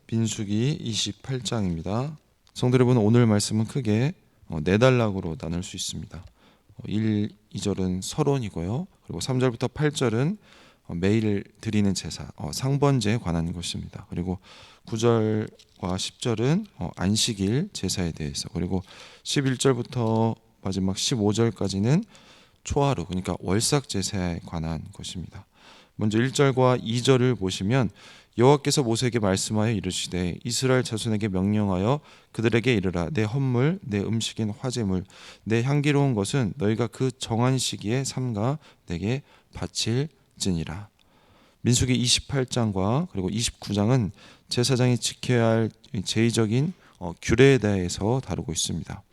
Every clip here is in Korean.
민수기 28장입니다. 성도 여러분, 오늘 말씀은 크게 네 단락으로 나눌 수 있습니다. 1, 2절은 서론이고요. 그리고 3절부터 8절은 매일 드리는 제사, 상번제에 관한 것입니다. 그리고 9절과 10절은 안식일 제사에 대해서, 그리고 11절부터 마지막 15절까지는 초하루, 그러니까 월삭 제사에 관한 것입니다. 먼저 1절과 2절을 보시면 여호와께서 모세에게 말씀하여 이르시되 이스라엘 자손에게 명령하여 그들에게 이르라. 내 헌물 내 음식인 화제물 내 향기로운 것은 너희가 그 정한 시기에 삼가 내게 바칠지니라. 민수기 28장과 그리고 29장은 제사장이 지켜야 할 제의적인 규례에 대해서 다루고 있습니다.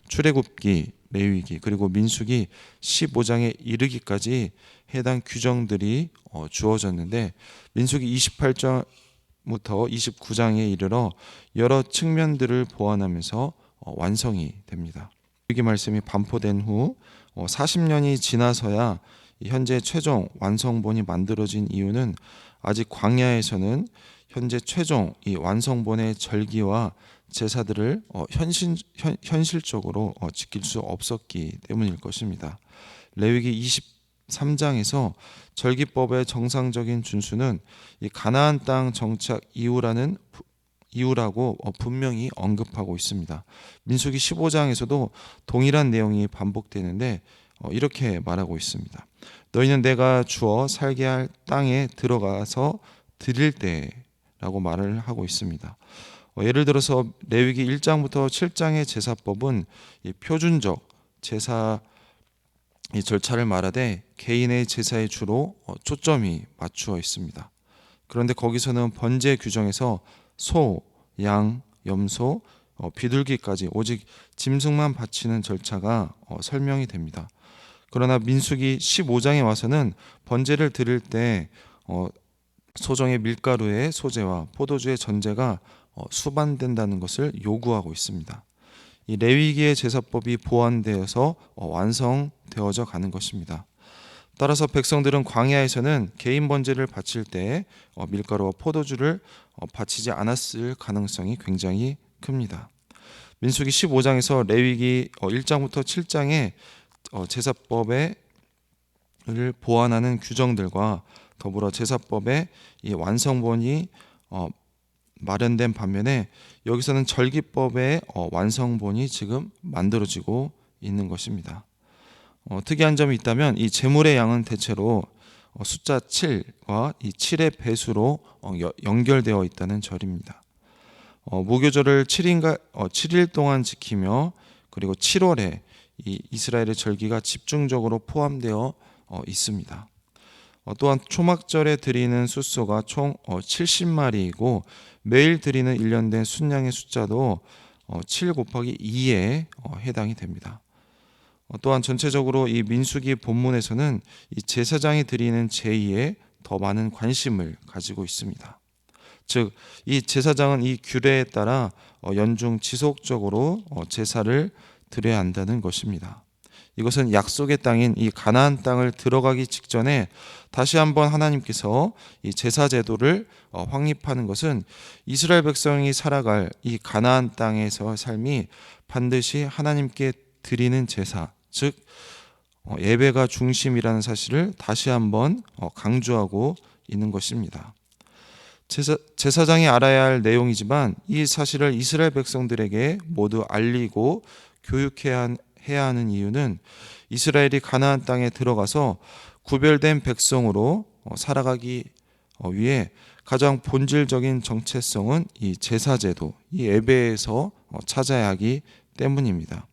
출애굽기, 레위기, 그리고 민수기 15장에 이르기까지 해당 규정들이 주어졌는데, 민수기 28장부터 29장에 이르러 여러 측면들을 보완하면서 완성이 됩니다. 이 말씀이 반포된 후 40년이 지나서야 현재 최종 완성본이 만들어진 이유는 아직 광야에서는 현재 최종 이 완성본의 절기와 제사들을 현실적으로 지킬 수 없었기 때문일 것입니다. 레위기 23장에서 절기법의 정상적인 준수는 이 가나안 땅 정착 이후라고 분명히 언급하고 있습니다. 민수기 15장에서도 동일한 내용이 반복되는데 이렇게 말하고 있습니다. 너희는 내가 주어 살게 할 땅에 들어가서 드릴 때라고 말을 하고 있습니다. 예를 들어서 레위기 1장부터 7장의 제사법은 표준적 제사 절차를 말하되 개인의 제사에 주로 초점이 맞추어 있습니다. 그런데 거기서는 번제 규정에서 소, 양, 염소, 비둘기까지 오직 짐승만 바치는 절차가 설명이 됩니다. 그러나 민수기 15장에 와서는 번제를 드릴 때 소정의 밀가루의 소제와 포도주의 전제가 수반된다는 것을 요구하고 있습니다. 이 레위기의 제사법이 보완되어서 완성되어져 가는 것입니다. 따라서 백성들은 광야에서는 개인 번제를 바칠 때 밀가루와 포도주를 바치지 않았을 가능성이 굉장히 큽니다. 민수기 15장에서 레위기 1장부터 7장의 제사법을 보완하는 규정들과 더불어 제사법의 이 완성본이 마련된 반면에 여기서는 절기법의 완성본이 지금 만들어지고 있는 것입니다. 특이한 점이 있다면 이 제물의 양은 대체로 숫자 7과 이 7의 배수로 연결되어 있다는 점입니다. 무교절을 7일 동안 지키며 그리고 7월에 이 이스라엘의 절기가 집중적으로 포함되어 있습니다. 또한 초막절에 드리는 숫소가 총 70마리이고 매일 드리는 일련된 순양의 숫자도 7 곱하기 2에 해당이 됩니다. 또한 전체적으로 이 민수기 본문에서는 이 제사장이 드리는 제의에 더 많은 관심을 가지고 있습니다. 즉, 이 제사장은 이 규례에 따라 연중 지속적으로 제사를 드려야 한다는 것입니다. 이것은 약속의 땅인 이 가나안 땅을 들어가기 직전에 다시 한번 하나님께서 이 제사 제도를 확립하는 것은 이스라엘 백성이 살아갈 이 가나안 땅에서 삶이 반드시 하나님께 드리는 제사, 즉 예배가 중심이라는 사실을 다시 한번 강조하고 있는 것입니다. 제사장이 알아야 할 내용이지만 이 사실을 이스라엘 백성들에게 모두 알리고 교육해야 하는 이유는 이스라엘이 가나안 땅에 들어가서 구별된 백성으로 살아가기 위해 가장 본질적인 정체성은 이 제사제도, 이 예배에서 찾아야 하기 때문입니다.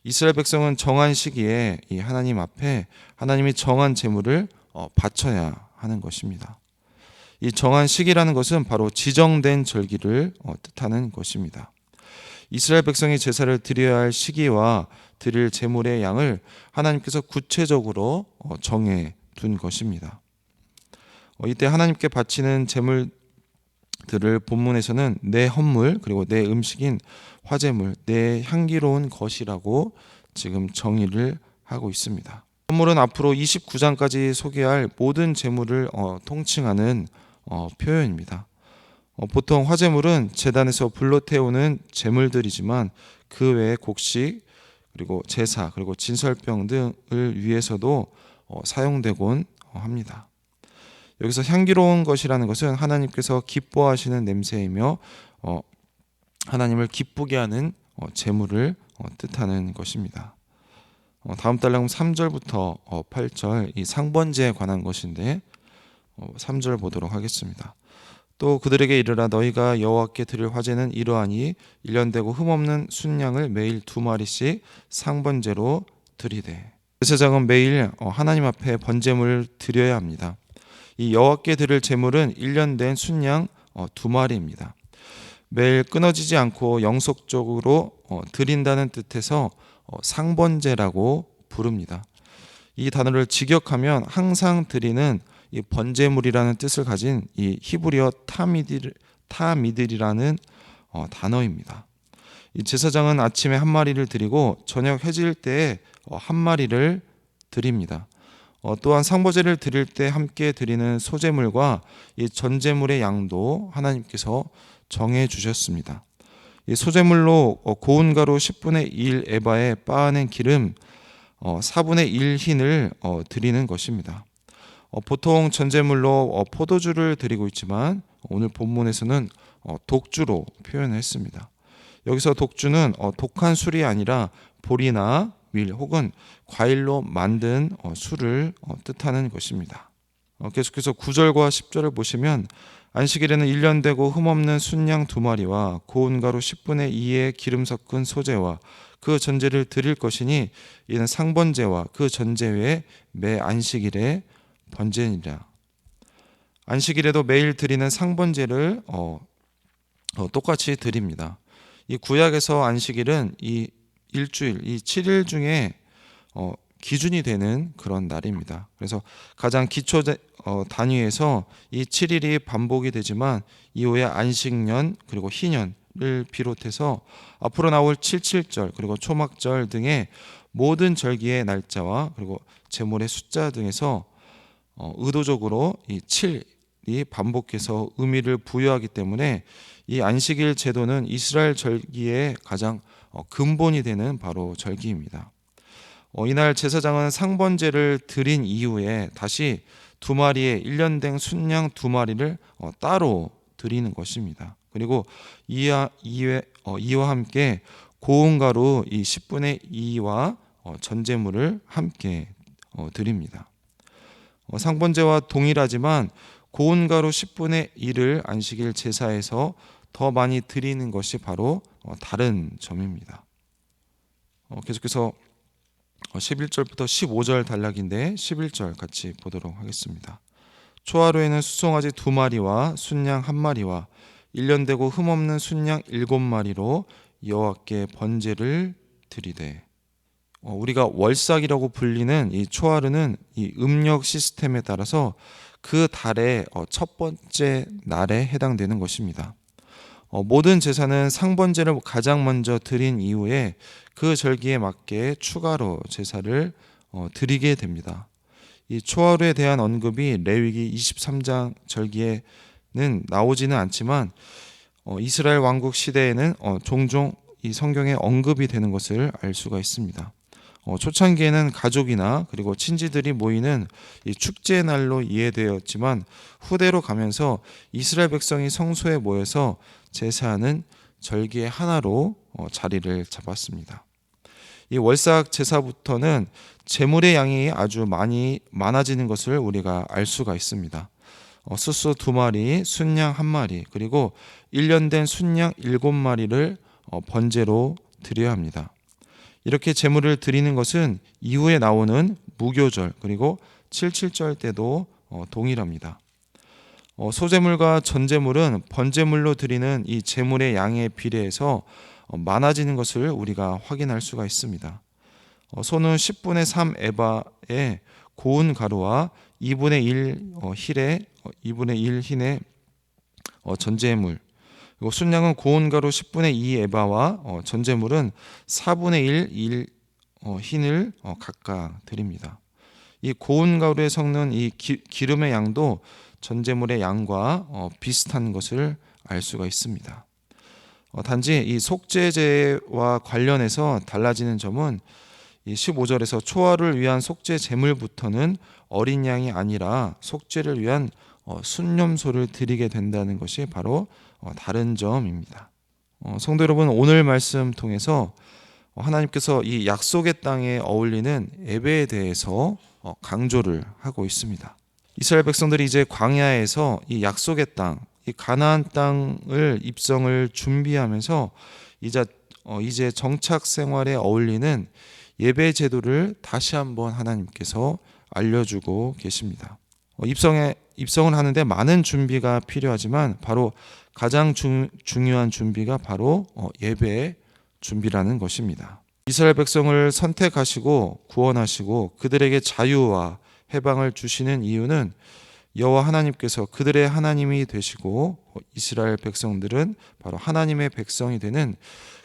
이스라엘 백성은 정한 시기에 이 하나님 앞에 하나님이 정한 제물을 바쳐야 하는 것입니다. 이 정한 시기라는 것은 바로 지정된 절기를 뜻하는 것입니다. 이스라엘 백성이 제사를 드려야 할 시기와 드릴 제물의 양을 하나님께서 구체적으로 정해 둔 것입니다. 이때 하나님께 바치는 제물들을 본문에서는 내 헌물 그리고 내 음식인 화제물, 내 향기로운 것이라고 지금 정의를 하고 있습니다. 헌물은 앞으로 29장까지 소개할 모든 제물을 통칭하는 표현입니다. 보통 화제물은 제단에서 불로 태우는 제물들이지만 그 외에 곡식 그리고 제사 그리고 진설병 등을 위해서도 사용되곤 합니다. 여기서 향기로운 것이라는 것은 하나님께서 기뻐하시는 냄새이며 하나님을 기쁘게 하는 제물을 뜻하는 것입니다. 다음 달랑 3절부터 8절 이 상번제에 관한 것인데 3절 보도록 하겠습니다. 또 그들에게 이르라 너희가 여호와께 드릴 화제는 이러하니 1년 되고 흠없는 순양을 매일 2마리씩 상번제로 드리되 제사장은 매일 하나님 앞에 번제물을 드려야 합니다. 이 여호와께 드릴 제물은 1년 된 순양 2마리입니다. 매일 끊어지지 않고 영속적으로 드린다는 뜻에서 상번제라고 부릅니다. 이 단어를 직역하면 항상 드리는 이 번제물이라는 뜻을 가진 이 히브리어 타미들이라는 단어입니다. 이 제사장은 아침에 한 마리를 드리고 저녁 해질 때에 한 마리를 드립니다. 또한 상번제를 드릴 때 함께 드리는 소제물과 이 전제물의 양도 하나님께서 정해 주셨습니다. 이 소제물로 고운 가루 10분의 1 에바에 빻아낸 기름 4분의 1 흰을 드리는 것입니다. 보통 전제물로 포도주를 드리고 있지만 오늘 본문에서는 독주로 표현했습니다. 여기서 독주는 독한 술이 아니라 보리나 밀 혹은 과일로 만든 술을 뜻하는 것입니다. 계속해서 9절과 10절을 보시면 안식일에는 1년 되고 흠없는 순양 2마리와 고운 가루 10분의 2의 기름 섞은 소제와 그 전제를 드릴 것이니 이는 상번제와 그 전제 외에 매 안식일에 번제니라. 안식일에도 매일 드리는 상번제를 똑같이 드립니다. 이 구약에서 안식일은 이 일주일, 이 7일 중에 기준이 되는 그런 날입니다. 그래서 가장 기초 단위에서 이 7일이 반복이 되지만 이후에 안식년 그리고 희년을 비롯해서 앞으로 나올 77절 그리고 초막절 등의 모든 절기의 날짜와 그리고 제물의 숫자 등에서 의도적으로 이 7이 반복해서 의미를 부여하기 때문에 이 안식일 제도는 이스라엘 절기의 가장 근본이 되는 바로 절기입니다. 이날 제사장은 상번제를 드린 이후에 다시 2마리의 1년 된 순양 2마리를 따로 드리는 것입니다. 그리고 이와 함께 고운 가루 이 10분의 2와 전제물을 함께 드립니다. 상번제와 동일하지만 고운 가루 10분의 1을 안식일 제사에서 더 많이 드리는 것이 바로 다른 점입니다. 계속해서 11절부터 15절 단락인데 11절 같이 보도록 하겠습니다. 초하루에는 수송아지 2마리와 순양 1마리와 1년 되고 흠없는 순양 7마리로 여호와께 번제를 드리되 우리가 월삭이라고 불리는 이 초하루는 이 음력 시스템에 따라서 그 달의 첫 번째 날에 해당되는 것입니다. 모든 제사는 상번제를 가장 먼저 드린 이후에 그 절기에 맞게 추가로 제사를 드리게 됩니다. 이 초하루에 대한 언급이 레위기 23장 절기에는 나오지는 않지만 이스라엘 왕국 시대에는 종종 이 성경에 언급이 되는 것을 알 수가 있습니다. 초창기에는 가족이나 그리고 친지들이 모이는 이 축제의 날로 이해되었지만 후대로 가면서 이스라엘 백성이 성소에 모여서 제사하는 절기의 하나로 자리를 잡았습니다. 이 월삭 제사부터는 제물의 양이 아주 많아지는 것을 우리가 알 수가 있습니다. 수수 2마리, 순양 1마리, 그리고 1년 된 순양 7마리를 번제로 드려야 합니다. 이렇게 제물을 드리는 것은 이후에 나오는 무교절 그리고 77절 때도 동일합니다. 소제물과 전제물은 번제물로 드리는 이 제물의 양에 비례해서 많아지는 것을 우리가 확인할 수가 있습니다. 소는 10분의 3 에바의 고운 가루와 2분의 1 흰의 전제물, 그리고 순양은 고운 가루 10분의 2 에바와 전제물은 4분의 1 흰을 각각 드립니다. 이 고운 가루에 섞는 이 기름의 양도 전제물의 양과 비슷한 것을 알 수가 있습니다. 단지 이 속죄제와 관련해서 달라지는 점은 이 15절에서 초하를 위한 속죄 제물부터는 어린 양이 아니라 속죄를 위한 순념소를 드리게 된다는 것이 바로 다른 점입니다. 성도 여러분, 오늘 말씀 통해서 하나님께서 이 약속의 땅에 어울리는 예배에 대해서 강조를 하고 있습니다. 이스라엘 백성들이 이제 광야에서 이 약속의 땅, 이 가나안 땅을 입성을 준비하면서 이제 정착 생활에 어울리는 예배 제도를 다시 한번 하나님께서 알려주고 계십니다. 입성을 하는데 많은 준비가 필요하지만 바로 가장 중요한 준비가 바로 예배의 준비라는 것입니다. 이스라엘 백성을 선택하시고 구원하시고 그들에게 자유와 해방을 주시는 이유는 여호와 하나님께서 그들의 하나님이 되시고 이스라엘 백성들은 바로 하나님의 백성이 되는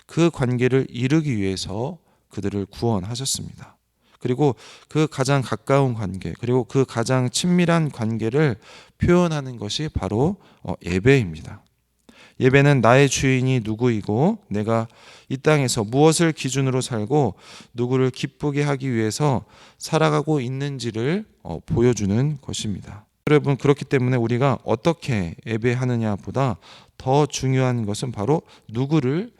그 관계를 이루기 위해서 그들을 구원하셨습니다. 그리고 그 가장 가까운 관계, 그리고 그 가장 친밀한 관계를 표현하는 것이 바로 예배입니다. 예배는 나의 주인이 누구이고 내가 이 땅에서 무엇을 기준으로 살고 누구를 기쁘게 하기 위해서 살아가고 있는지를 보여주는 것입니다. 여러분, 그렇기 때문에 우리가 어떻게 예배하느냐보다 더 중요한 것은 바로 누구를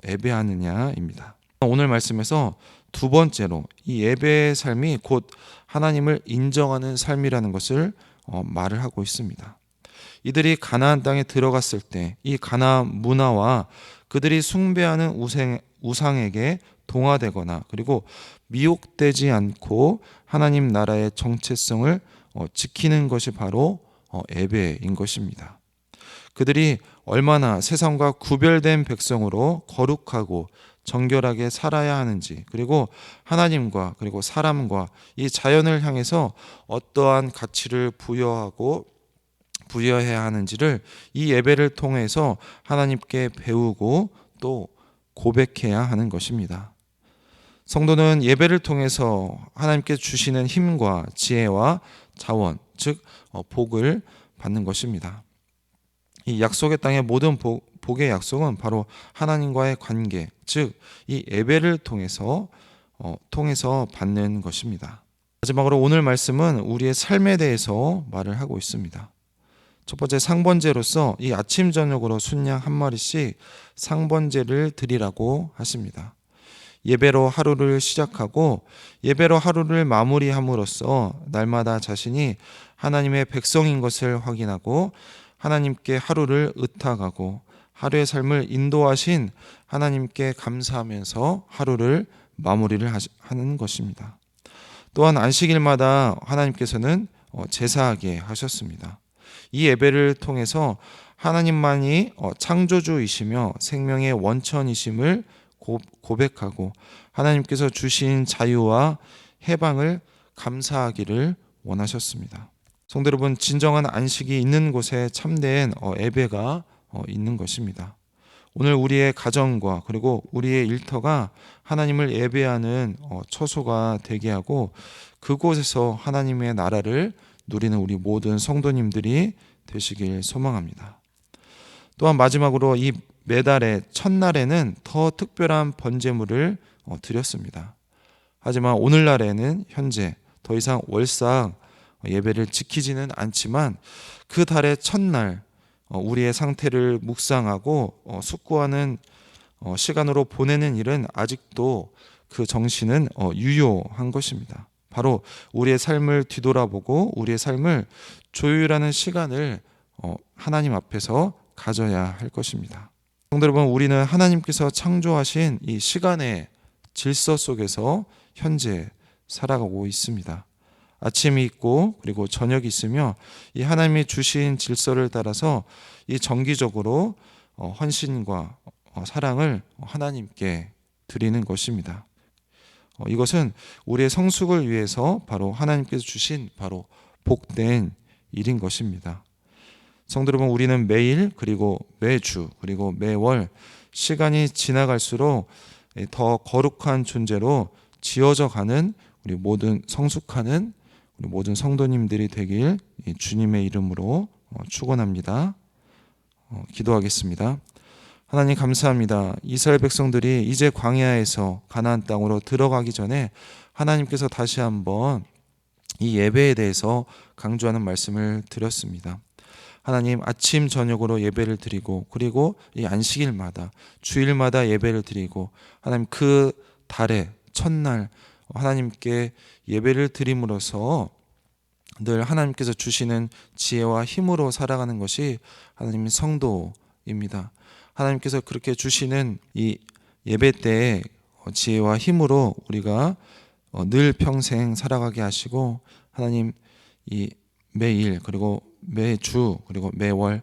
예배하느냐입니다. 오늘 말씀에서 두 번째로 이 예배의 삶이 곧 하나님을 인정하는 삶이라는 것을 말을 하고 있습니다. 이들이 가나안 땅에 들어갔을 때 이 가나안 문화와 그들이 숭배하는 우상에게 동화되거나 그리고 미혹되지 않고 하나님 나라의 정체성을 지키는 것이 바로 예배인 것입니다. 그들이 얼마나 세상과 구별된 백성으로 거룩하고 정결하게 살아야 하는지, 그리고 하나님과 그리고 사람과 이 자연을 향해서 어떠한 가치를 부여해야 하는지를 이 예배를 통해서 하나님께 배우고 또 고백해야 하는 것입니다. 성도는 예배를 통해서 하나님께 주시는 힘과 지혜와 자원, 즉 복을 받는 것입니다. 이 약속의 땅의 모든 복의 약속은 바로 하나님과의 관계, 즉 이 예배를 통해서 받는 것입니다. 마지막으로 오늘 말씀은 우리의 삶에 대해서 말을 하고 있습니다. 첫 번째, 상번제로서 이 아침 저녁으로 순양 한 마리씩 상번제를 드리라고 하십니다. 예배로 하루를 시작하고 예배로 하루를 마무리함으로써 날마다 자신이 하나님의 백성인 것을 확인하고 하나님께 하루를 의탁하고 하루의 삶을 인도하신 하나님께 감사하면서 하루를 마무리를 하는 것입니다. 또한 안식일마다 하나님께서는 제사하게 하셨습니다. 이 예배를 통해서 하나님만이 창조주이시며 생명의 원천이심을 고백하고 하나님께서 주신 자유와 해방을 감사하기를 원하셨습니다. 성도 여러분, 진정한 안식이 있는 곳에 참된 예배가 있는 것입니다. 오늘 우리의 가정과 그리고 우리의 일터가 하나님을 예배하는 처소가 되게 하고 그곳에서 하나님의 나라를 누리는 우리 모든 성도님들이 되시길 소망합니다. 또한 마지막으로 이 매달의 첫날에는 더 특별한 번제물을 드렸습니다. 하지만 오늘날에는 현재 더 이상 월상 예배를 지키지는 않지만 그 달의 첫날 우리의 상태를 묵상하고 숙고하는 시간으로 보내는 일은 아직도 그 정신은 유효한 것입니다. 바로 우리의 삶을 뒤돌아보고 우리의 삶을 조율하는 시간을 하나님 앞에서 가져야 할 것입니다. 성도 여러분, 우리는 하나님께서 창조하신 이 시간의 질서 속에서 현재 살아가고 있습니다. 아침이 있고 그리고 저녁이 있으며 이 하나님이 주신 질서를 따라서 이 정기적으로 헌신과 사랑을 하나님께 드리는 것입니다. 이것은 우리의 성숙을 위해서 바로 하나님께서 주신 바로 복된 일인 것입니다. 성도 여러분, 우리는 매일 그리고 매주 그리고 매월 시간이 지나갈수록 더 거룩한 존재로 지어져 가는 우리 모든 성숙하는 우리 모든 성도님들이 되길 주님의 이름으로 축원합니다. 기도하겠습니다. 하나님 감사합니다. 이스라엘 백성들이 이제 광야에서 가나안 땅으로 들어가기 전에 하나님께서 다시 한번 이 예배에 대해서 강조하는 말씀을 드렸습니다. 하나님 아침 저녁으로 예배를 드리고 그리고 이 안식일마다 주일마다 예배를 드리고 하나님 그 달의 첫날 하나님께 예배를 드림으로써 늘 하나님께서 주시는 지혜와 힘으로 살아가는 것이 하나님의 성도입니다. 하나님께서 그렇게 주시는 이 예배 때의 지혜와 힘으로 우리가 늘 평생 살아가게 하시고 하나님 이 매일 그리고 매주 그리고 매월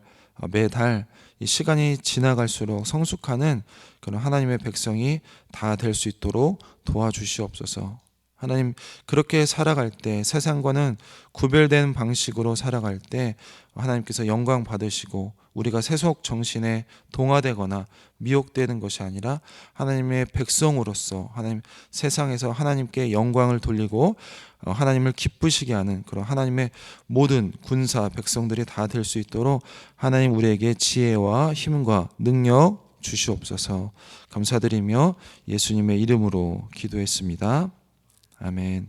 매달 이 시간이 지나갈수록 성숙하는 그런 하나님의 백성이 다 될 수 있도록 도와주시옵소서. 하나님 그렇게 살아갈 때 세상과는 구별된 방식으로 살아갈 때 하나님께서 영광 받으시고 우리가 세속 정신에 동화되거나 미혹되는 것이 아니라 하나님의 백성으로서 하나님 세상에서 하나님께 영광을 돌리고 하나님을 기쁘시게 하는 그런 하나님의 모든 군사 백성들이 다 될 수 있도록 하나님 우리에게 지혜와 힘과 능력 주시옵소서. 감사드리며 예수님의 이름으로 기도했습니다. 아멘.